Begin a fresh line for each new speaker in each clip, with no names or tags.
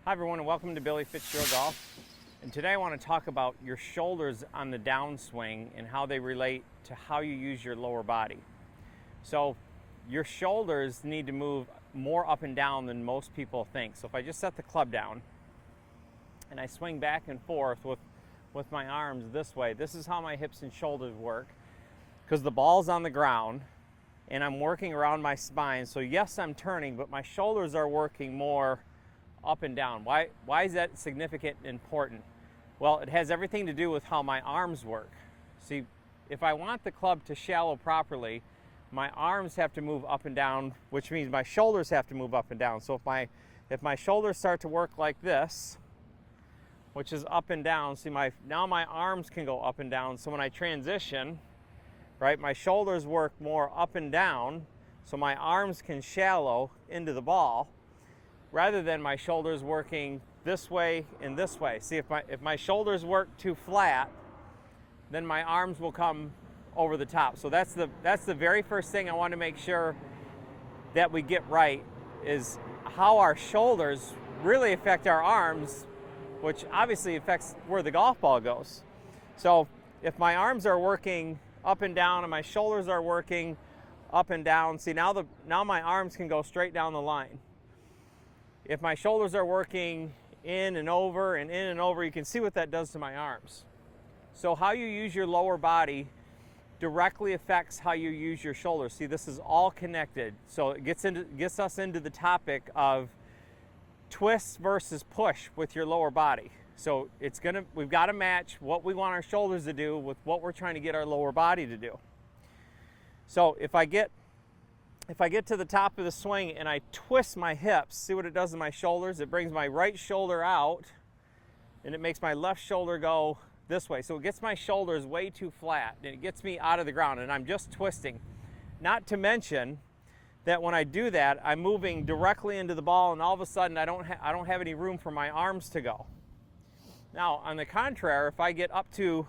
Hi everyone, and welcome to Billy Fitzgerald Golf. And today I want to talk about your shoulders on the downswing and how they relate to how you use your lower body. So your shoulders need to move more up and down than most people think. So if I just set the club down and I swing back and forth with my arms this way, this is how my hips and shoulders work, because the ball's on the ground and I'm working around my spine. So yes, I'm turning, but my shoulders are working more up and down. Why is that significant and important? Well, it has everything to do with how my arms work. See, if I want the club to shallow properly, my arms have to move up and down, which means my shoulders have to move up and down. So if my shoulders start to work like this, which is up and down, see, now my arms can go up and down. So when I transition, right, my shoulders work more up and down, so my arms can shallow into the ball, rather than my shoulders working this way and this way. See, if my shoulders work too flat, then my arms will come over the top. So that's the very first thing I want to make sure that we get right, is how our shoulders really affect our arms, which obviously affects where the golf ball goes. So if my arms are working up and down and my shoulders are working up and down, see, now my arms can go straight down the line. If my shoulders are working in and over and in and over, you can see what that does to my arms. So how you use your lower body directly affects how you use your shoulders. See, this is all connected. So it gets us into the topic of twist versus push with your lower body. So we've got to match what we want our shoulders to do with what we're trying to get our lower body to do. So if I get to the top of the swing and I twist my hips, see what it does to my shoulders? It brings my right shoulder out and it makes my left shoulder go this way. So it gets my shoulders way too flat and it gets me out of the ground, and I'm just twisting. Not to mention that when I do that, I'm moving directly into the ball, and all of a sudden I don't have any room for my arms to go. Now, on the contrary, if I get up to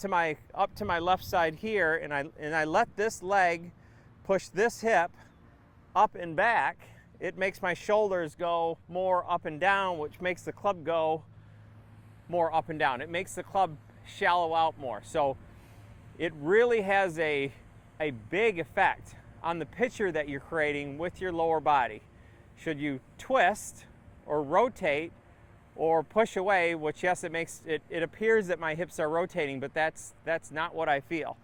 my left side here and I let this leg push this hip up and back, it makes my shoulders go more up and down, which makes the club go more up and down. It makes the club shallow out more. So it really has a big effect on the picture that you're creating with your lower body. Should you twist or rotate or push away, which yes, it appears that my hips are rotating, but that's not what I feel.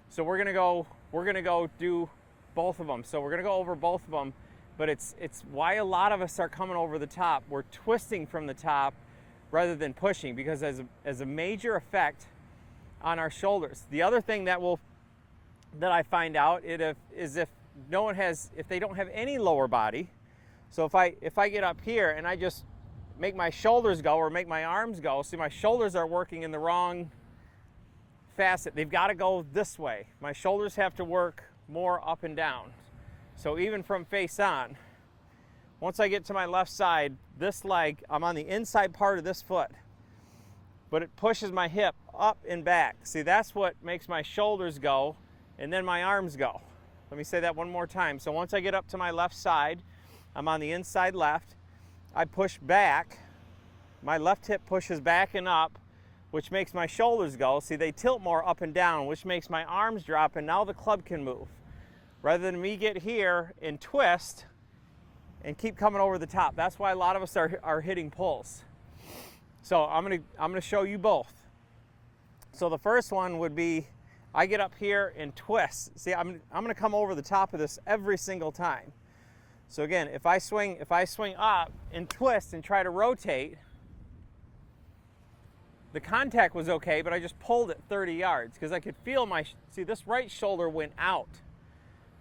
So we're gonna go do both of them. So we're gonna go over both of them, but it's why a lot of us are coming over the top. We're twisting from the top rather than pushing, because as a major effect on our shoulders. The other thing that I find out is if they don't have any lower body. So if I get up here and I just make my shoulders go or make my arms go, see, my shoulders are working in the wrong facet. They've got to go this way. My shoulders have to work more up and down. So even from face on, once I get to my left side, this leg, I'm on the inside part of this foot, but it pushes my hip up and back. See, that's what makes my shoulders go and then my arms go. Let me say that one more time. So once I get up to my left side, I'm on the inside left, I push back, my left hip pushes back and up, which makes my shoulders go. See, they tilt more up and down, which makes my arms drop, and now the club can move. Rather than me get here and twist and keep coming over the top. That's why a lot of us are hitting pulls. So I'm gonna show you both. So the first one would be, I get up here and twist. See, I'm gonna come over the top of this every single time. So again, if I swing up and twist and try to rotate, the contact was okay, but I just pulled it 30 yards because I could feel this right shoulder went out,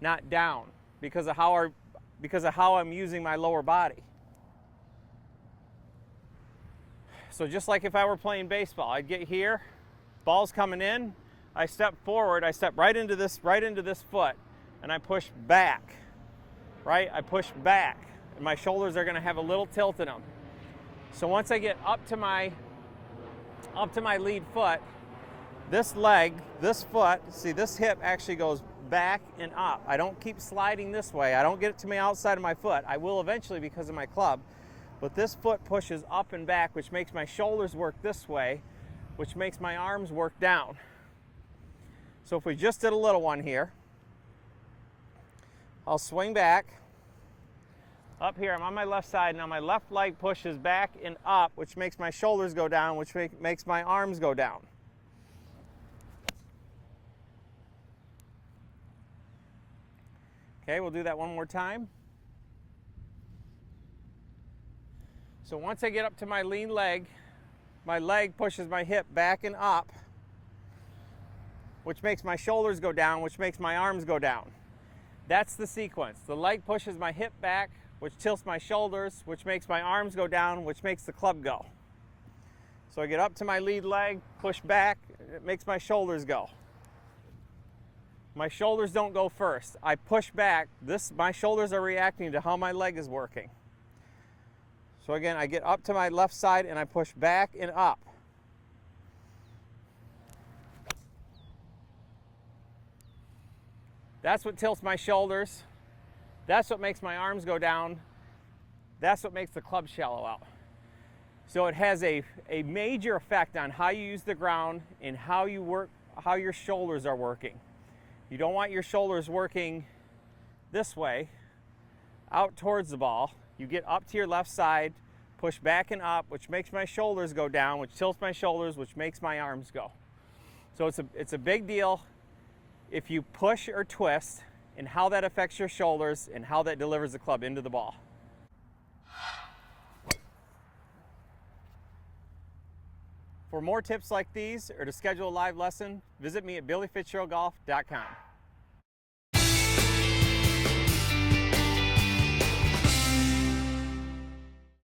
not down, because of how I'm using my lower body. So just like if I were playing baseball, I'd get here, ball's coming in, I step forward, I step right into this foot, and I push back, right? I push back, and my shoulders are gonna have a little tilt in them. So once I get up to my lead foot, this leg, this foot, see, this hip actually goes back and up. I don't keep sliding this way. I don't get it to my outside of my foot. I will eventually because of my club. but this foot pushes up and back, which makes my shoulders work this way, which makes my arms work down. So if we just did a little one here, I'll swing back. Up here, I'm on my left side. Now my left leg pushes back and up, which makes my shoulders go down, which makes my arms go down. Okay, we'll do that one more time. So once I get up to my lean leg, my leg pushes my hip back and up, which makes my shoulders go down, which makes my arms go down. That's the sequence. The leg pushes my hip back, which tilts my shoulders, which makes my arms go down, which makes the club go. So I get up to my lead leg, push back, it makes my shoulders go. My shoulders don't go first. I push back. My shoulders are reacting to how my leg is working. So again, I get up to my left side and I push back and up. That's what tilts my shoulders. That's what makes my arms go down. That's what makes the club shallow out. So it has a major effect on how you use the ground and how you work, how your shoulders are working. You don't want your shoulders working this way, out towards the ball. You get up to your left side, push back and up, which makes my shoulders go down, which tilts my shoulders, which makes my arms go. So it's a big deal if you push or twist, and how that affects your shoulders and how that delivers the club into the ball. For more tips like these or to schedule a live lesson, visit me at BillyFitzgeraldGolf.com.